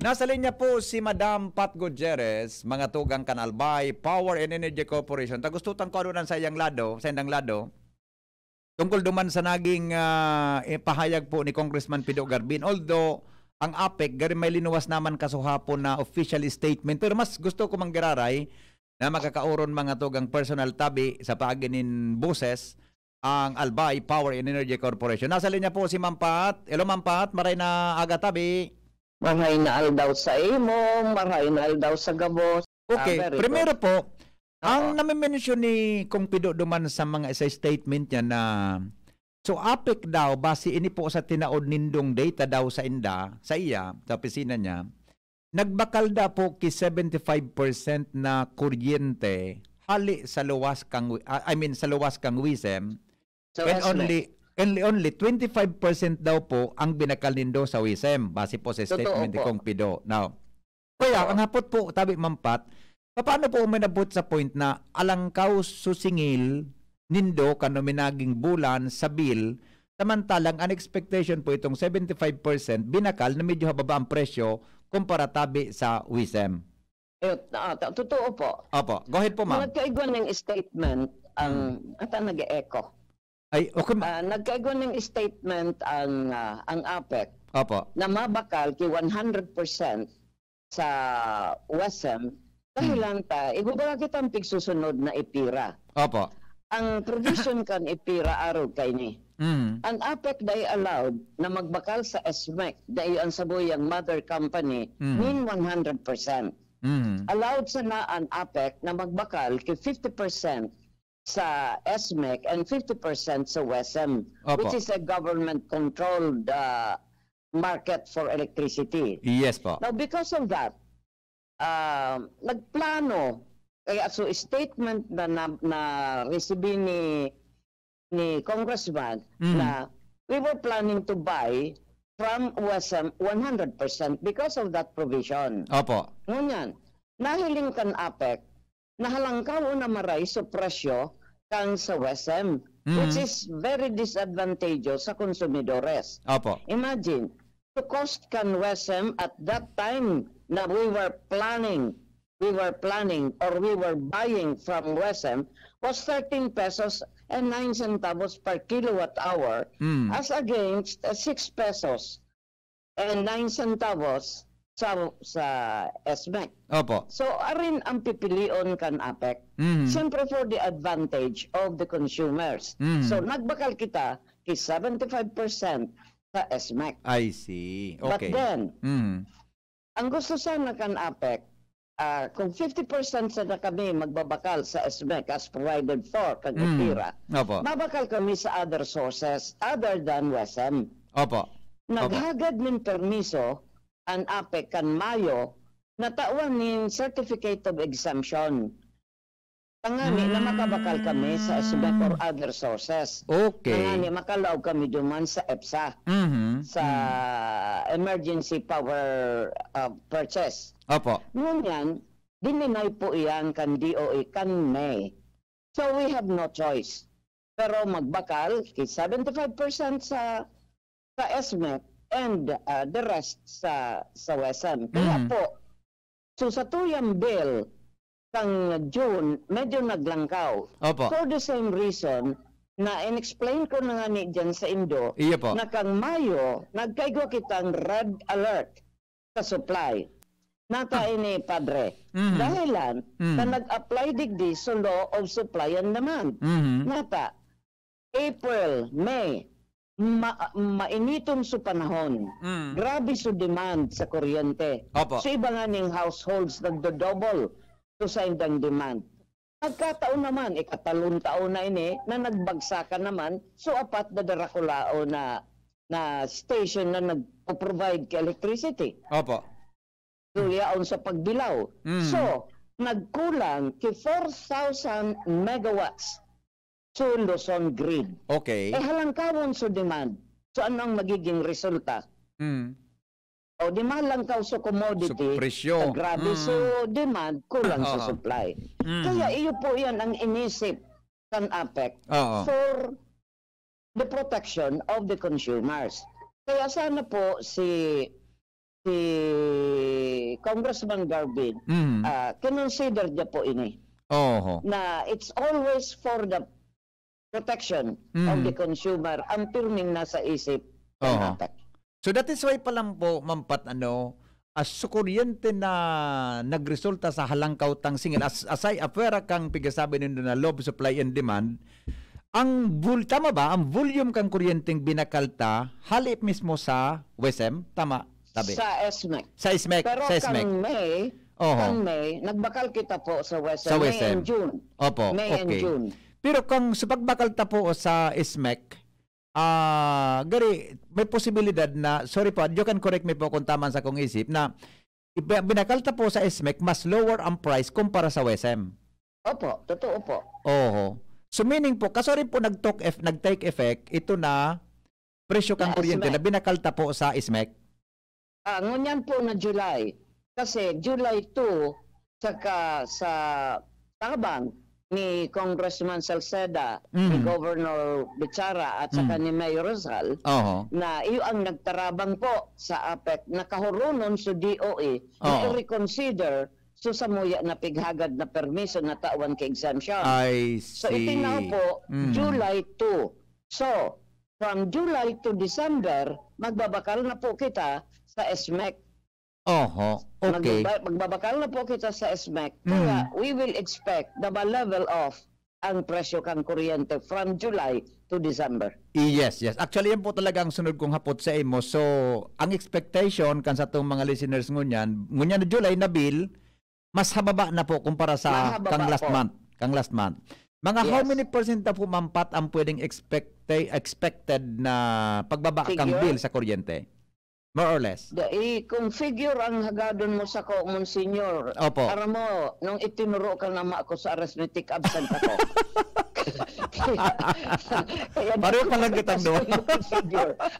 Nasa linya po si Madam Pat Gutierrez, mga tugang Kanalbay, Power and Energy Corporation. Tagustutan ko ano sa iyang lado, sa indang lado. Tungkol duman sa naging pahayag po ni Congressman Pido Garbin. Although, ang APEC, gari may linuwas naman kasuhapon na official statement. Pero mas gusto ko manggiraray na makakauron mga tugang personal tabi sa paaginin buses ang Albay Power and Energy Corporation. Nasa linya po si Mampat. Hello Mampat, maray na aga tabi. Maray na aldaw sa imo, maray na aldaw sa gabos. Okay, primero po, ang nami-mention ni Kung Pido duman sa mga sa statement niya na so APEC daw, base ini po sa tinaod nindong data daw sa iya, sa opisina niya, nagbakal da po ki 75% na kuryente hali sa luwas kang sa luwas kang WISM. So, and only 25% daw po ang binakal nindo sa WISM base po sa statement ni Kong Pido. Now, kaya ang hapot po tabi Mampat, paano po uminabot sa point na alangkaw susingil nindo kano minaging bulan sa bill, samantalang ang expectation po itong 75% binakal na medyo hababa ang presyo kumpara tabi sa WISM. Totoo po. Opo, go ahead po ma'am. Nagkaigwan ng statement ang nag-e-echo. Ay, okay. Nagkaigwan ng statement ang APEC. Opo. Na mabakal ki 100% sa WISM dahil lang igubara kitang pigsusunod na ipira. Opo. Ang provision kan ipira araw kay ni. Ang APEC day allowed na magbakal sa SMEC day ang sabuyang mother company min 100%. Allowed sa na ang APEC na magbakal ki 50% sa SMEC and 50% sa WISM, which is a government-controlled market for electricity. Yes po. Now, because of that, nagplano, kaya so statement na resibi ni Congressman na we were planning to buy from WISM 100% because of that provision. Opo. Ngunyan, nahiling kan APEC, nahalangkaw na maray sa presyo kang sa WISM, which is very disadvantageous sa konsumidores. Opo. Imagine, the cost kan WISM at that time na we were planning or we were buying from WISM was 13 pesos and 9 centavos per kilowatt hour as against 6 pesos and 9 centavos sa SMEC. Opo. So, arin ang pipilion kan APEC. Siyempre for the advantage of the consumers. So, nagbakal kita ki 75% sa SMEC. I see. Okay. But then, ang gusto sana kan APEC, kung 50% sana kami magbabakal sa SMEC as provided for kang ipira, mabakal kami sa other sources other than WISM. Opo. Naghagad min permiso ang APEC kan Mayo na tawan nin Certificate of Exemption. Tangani na makabakal kami sa SMEC or other sources. Okay. Tangani makalaw kami duman sa EPSA. Sa Emergency Power Purchase. Opo. Ngunyan, dininay po iyan kan DOE kan May. So we have no choice. Pero magbakal, 75% sa SMEC and the rest sa WISM. Kaya po, so sa tuyang bill, kang June, medyo naglangkaw. Opo. For the same reason, na in-explain ko na nga ni dyan sa Indo, na kang Mayo, nagkaigo kitang red alert sa supply. Nata ini, Padre. Dahilan, na nag-apply digdi sa law of supply and demand. Nata, April, May, mainitom sa panahon. Grabe sa demand sa kuryente. So iba nga ning households nagdo-double to sa indang demand. Nagkataon naman, ikatalong taon na ini, na nagbagsakan naman, so apat na darakulao na station na nagpo-provide ka electricity. Opo. So yaon sa pagbilaw. So, nagkulang ki 4,000 megawatts sa Luzon grid. Okay. Halangkawon sa demand. So anong magiging resulta? O di malangkaw sa commodity, presyo. Grabe sa demand, kulang sa supply. Kaya iyo po yan ang inisip ng APEC for the protection of the consumers. Kaya sana po si Congressman Garbin, kinonsider niya po ini. Na it's always for the protection of the consumer. Ang pirming nasa isip ng APEC. So that is why pa lang po, Mampat, as kuryente na nagresulta sa halangkautang singil, asay apera kang pigasabi nito na low supply and demand, tama ba? Ang volume kang kuryenteng binakalta, halip mismo sa WESM, tama? Sabi. Sa SMEC. Sa SMEC. Pero sa SMEC. kang May, nagbakal kita po sa WESM, sa May and June. Opo, May and June. Pero kung sa pagbakalta po sa SMEC, gari, may posibilidad na, sorry po, you can correct me po kung tama sa kong isip, na binakalta po sa SMEC, mas lower ang price kumpara sa WESM. Opo, totoo po. So meaning po, kaso rin po nag-take effect, ito na presyo kang kuryente na binakalta po sa SMEC. Ngunyan po na July. Kasi July 2, saka sa tabang ni Congressman Salceda, ni Governor Bichara at saka ni Mayor Rizal, na iyo ang nagtarabang po sa APEC, nakahurunon sa DOE, na i-reconsider so sa muya na pighagad na permiso na tawan ka exemption. I see. So itinaw po, July 2. So, from July to December, magbabakal na po kita sa SMEC. Okay. Magbabakal na po kita sa SMEC. Kaya we will expect the level of ang presyo kang kuryente from July to December. Yes. Actually, yan po talaga ang sunod kong hapot sa imo. So, ang expectation kan sa itong mga listeners ngunyan na July na bill, mas hababa na po kumpara sa kang last month. Mga how many percent na po, Mampat, ang pwedeng expected na pagbaba kang bill sa kuryente? More or less. Kung figure ang hagadon mo sa ko, Monsignor, para mo, nung itinuro ka naman ako sa arithmetic absent ako. Pareho pa lang kitang doon.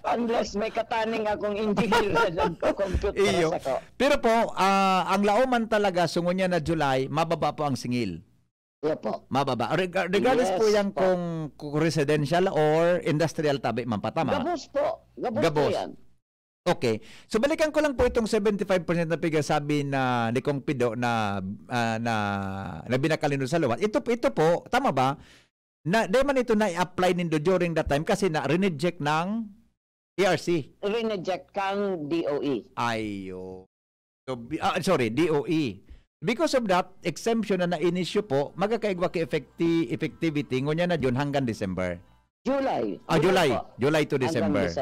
Unless may kataning akong engineer na nagko-compute sa ko. Pero po, ang lauman talaga, sungon niya na July, mababa po ang singil. Yeah po. Mababa. Regardless po yan kung residential or industrial tabi, Mampat, tama? Gabos po. Gabos po yan. Okay. So balikan ko lang po itong 75% na pigasabi na ni Kong Pido na binakalino sa luwas. Ito po, tama ba? Na di man ito na i-apply nindo during that time kasi na reneject ng ERC. Reneject kang DOE. Ayo. So, DOE. Because of that, exemption na na-inisyo po, magkakaigwa ki effectivity ngunya na June hanggang December. July. July to December.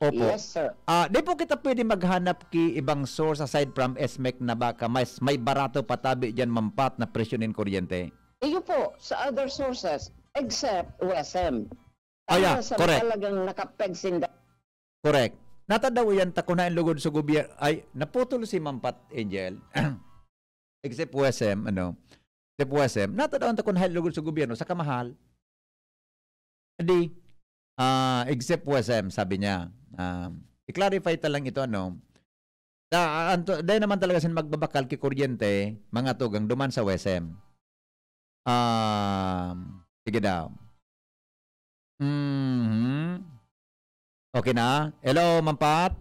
Opo. Yes, sir. Di po kita pwede maghanap ki ibang source aside from SMEC na baka may barato patabi dyan, Mampat, na presyo ng kuryente? Iyo po, sa other sources, except WESM. Correct. Talagang nakapeg sinda. Correct. Natadaw yan, takunain lugod sa gobyerno. Ay, naputol si Mampat, Angel. Except WESM, except WESM, natadaw ang takunain lugod sa gobyerno sa kamahal. Except WESM, sabi niya. I-clarify talang ito, dahil naman talaga sin magbabakal ki kuryente, mga tugang duman sa WESM. Sige daw. Okay na? Hello, Mampat?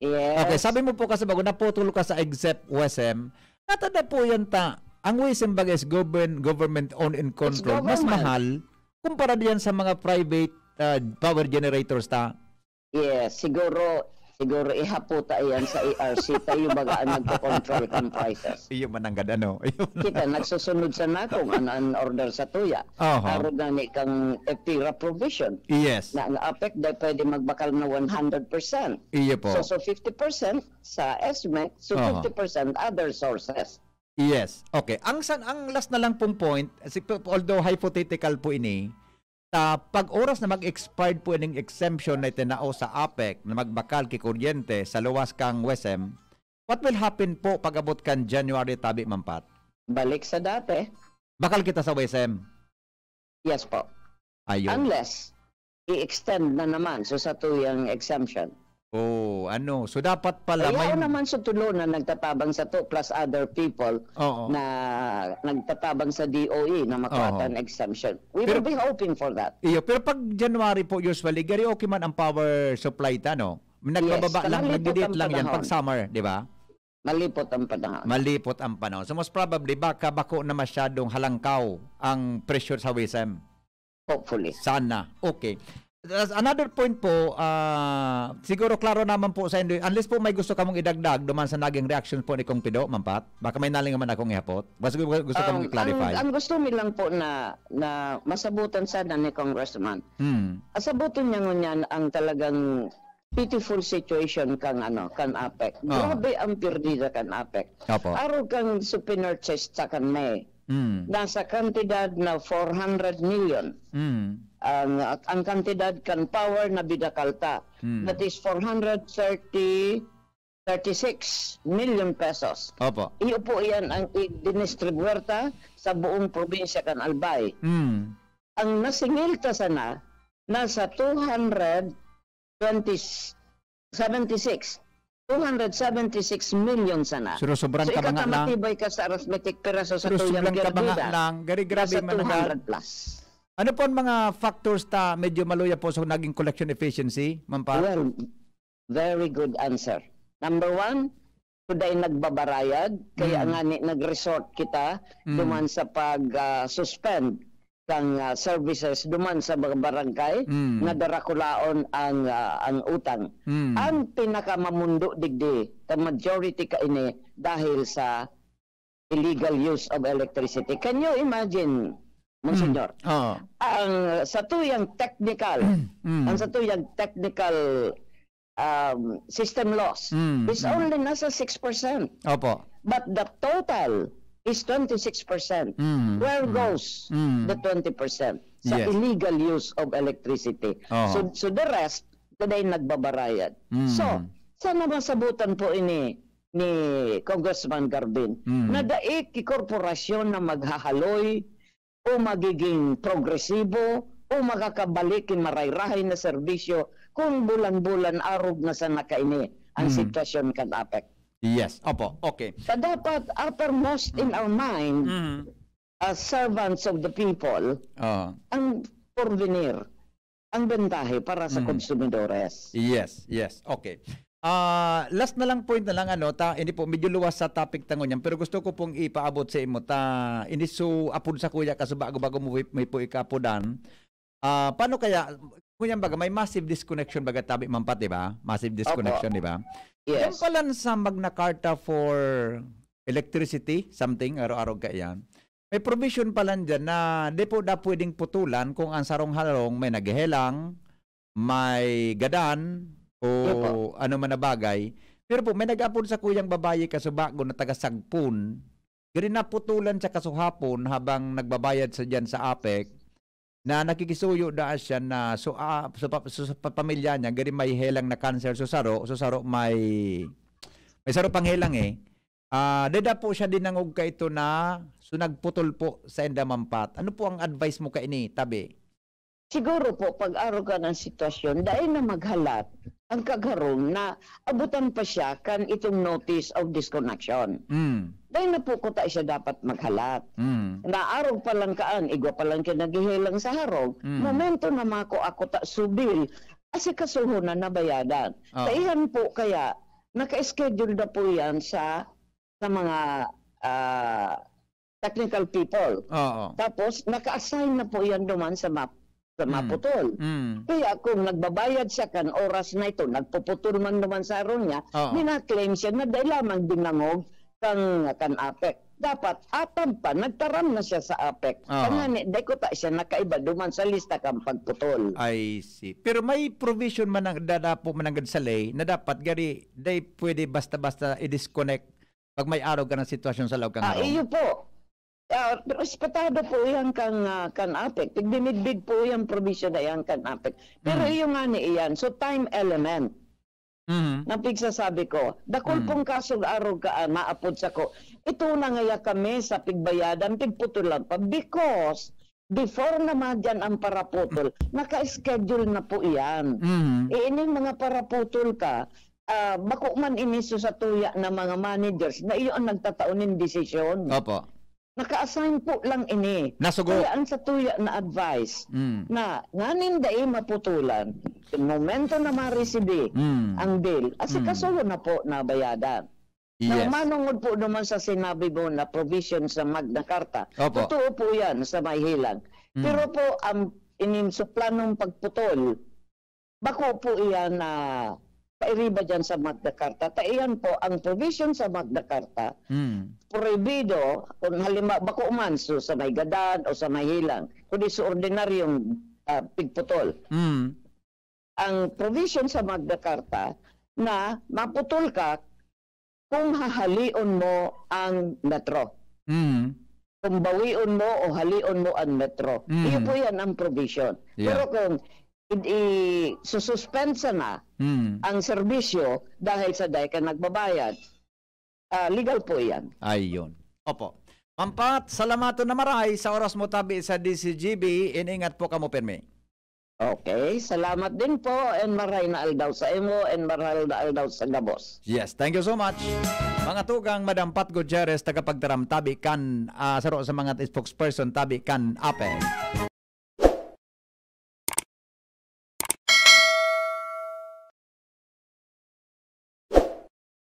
Yes. Okay, sabi mo po kasi bago naputol ka sa except WESM, natada po yan ang WESM bagay is government owned and controlled. Mas mahal kumpara diyan sa mga private power generators Yes, siguro ihaputa yan sa ERC tayo bagaan nagko-control kang prices. Iyo mananggad Kita nagsusunod sa nakong an order sa tuya. Aron na ni kang EPIRA provision. Yes. Na ang APEC dahil pwede magbakal na 100%. Iyo po. So 50% sa SMEC, so 50% other sources. Yes. Okay. Ang last na lang pong point, although hypothetical po ini, pag oras na mag-expired po ng exemption na itinao sa APEC na magbakal ki kuryente sa luwas kang WESM, what will happen po pag abot kan January tabi, Mampat? Balik sa dati. Bakal kita sa WESM? Yes po. Ayun. Unless i-extend na naman so sa tuyang exemption. So dapat pala may naman sa tulo na nagtatabang sa to plus other people na nagtatabang sa DOE na makuha exemption. We will be hoping for that. Pero pag January po usually, gari okay man ang power supply Nagbababa lang, nagdidiet lang yan pag summer, di ba? Malipot ang panahon. Malipot ang panahon. So most probably, baka bako na masyadong halangkaw ang pressure sa WSM. Hopefully. Sana. Okay. Another point po, siguro klaro naman po sa inyo, unless po may gusto kamong idagdag duman sa naging reaction po ni Kong Pido, Mampat, baka may naling naman akong ihapot. Basta gusto kamong i-clarify. Ang gusto mi lang po na masabutan sana ni Congressman. Asabutan niya ngunyan ang talagang pitiful situation kan APEC. Grabe ang pirdida kan APEC. Araw kang supinurchase sa kan May. Nasa kantidad na 400 million. Ang kantidad kan power na bidakalta. That is 436 million pesos. Opo. Iyo po yan ang dinistribuerta sa buong probinsya kan Albay. Ang nasingilta sana nasa 276 million sana. So sobrang so kabanga lang. Ikamatibay ka sa arithmetic peraso sa tuyang kabanga lang. Grabe managal. 200 plus. Ano po ang mga factors ta medyo maluya po sa naging collection efficiency, Mampa? Well, very good answer. Number 1, today nagbabarayad, kaya nga nag-resort kita duman sa pag-suspend kang services duman sa mga barangay nga darakulaon ang utang. Ang pinakamamundo digdi, the majority ka ini dahil sa illegal use of electricity. Can you imagine, Monsignor? Ang sa tuyang technical, system loss is only nasa 6%. Opo. But the total is 26%. Where goes the 20% sa illegal use of electricity? So the rest, today nagbabarayad. So, sana masabutan po ini ni Congressman Garbin na daig korporasyon na maghahaloy o magiging progresibo o makakabalik in marayrahay na serbisyo kung bulan-bulan arog na sa nakaini ang sitwasyon kan APEC. Yes, opo, okay. So dapat uppermost in our mind as servants of the people ang porvenir, ang bentahe para sa konsumidores. Yes, okay. Last na lang point na lang hindi po medyo luwas sa topic tangon yan pero gusto ko pong ipaabot sa imo hindi so apod sa kuya kasi bago mo may po ikapodan. Paano kaya kunya baga may massive disconnection baga tabi Mampat, di ba? Massive disconnection, di ba? Yes. Yung pala sa Magna Carta for electricity, something, araw-araw ka yan, may provision pala dyan na di po da pwedeng putulan kung ang sarong-harong may naghelang, may gadan, o ano man na bagay. Pero po, may nag-apon sa kuyang babayi kasubago na taga-sagpun, gani na putulan sa kasuhapon habang nagbabayad sa dyan sa APEC, na nakikisuyo da siya na sa pamilya niya gani may helang na cancer so saro may saro pang helang deda po siya dinangog ka ito na so nagputol po sa enda Mampat. Ano po ang advice mo ka ini tabi? Siguro po pag-aro ka ng sitwasyon dahil na maghalat ang kagarong na abutan pa siya kan itong notice of disconnection. Dahil na po ko tayo siya dapat maghalat. Naarog pa lang kaan, igwa pa lang ka naghihilang sa harog, momento na mako ako ta subil, kasi kasuhunan na bayadan. Taihan po kaya, naka-schedule na po yan sa mga technical people. Tapos, naka-assign na po yan duman sa maputol. Kaya kung nagbabayad siya kan oras na ito, nagpuputol man naman sa aron niya, nina-claim siya na dahil lamang dinangog kan APEC. Dapat atam pa, nagtaram na siya sa APEC. Kanya di ko ta siya nakaiba duman sa lista kang pagputol. I see. Pero may provision man ang dadapo manangad sa lay na dapat gari day pwede basta-basta i-disconnect pag may araw ka ng sitwasyon sa loob kang araw. Iyo po. Respetado po yan kan APEC. Tigdimidbig po yung provision na yan kan APEC. Pero iyo nga ni iyan. So time element. Napigsasabi ko, dakol pong kasog araw ka maapod sa ko. Ito na ngaya kami sa pigbayadan, pigputulan pa. Because before naman dyan ang paraputol, naka-schedule na po iyan. Ining mga paraputol ka, bako man iniso sa tuya na mga managers na iyo ang nagtataunin desisyon. Opo. Naka-assign po lang ini. Nasugo. Kaya ang sa tuya na advice na nganin dahi maputulan, momento na ma-receive ang bill, kasi kasulo na po na bayadan. Yes. Na manungod po naman sa sinabi mo na provision sa Magna Carta. Opo. Totoo po yan sa may hilang. Pero po, ang sa planong pagputol, bako po iyan na pairiba dyan sa Magna Carta. Iyan po, ang provision sa Magna Carta, prohibido, kung halima, bako man so, sa may gadan o sa may hilang, kundi sa ordinaryong pigputol. Ang provision sa Magna Carta na maputol ka kung hahalion mo ang metro. Kung bawion mo o halion mo ang metro. Iyo po yan ang provision. Pero kung sususpensa na ang serbisyo dahil sa dahil ka nagbabayad, legal po yan. Ayun. Opo. Mampat, salamato na maray sa oras mo tabi sa DCGB. Iningat po kamo permi. Okay, salamat din po and maray na aldaw sa imo and maray na aldaw sa gabos. Yes, thank you so much. Mga tugang Madam Pat Gutierrez, tagapagtaram tabi kan sa mga spokesperson tabi kan APEC.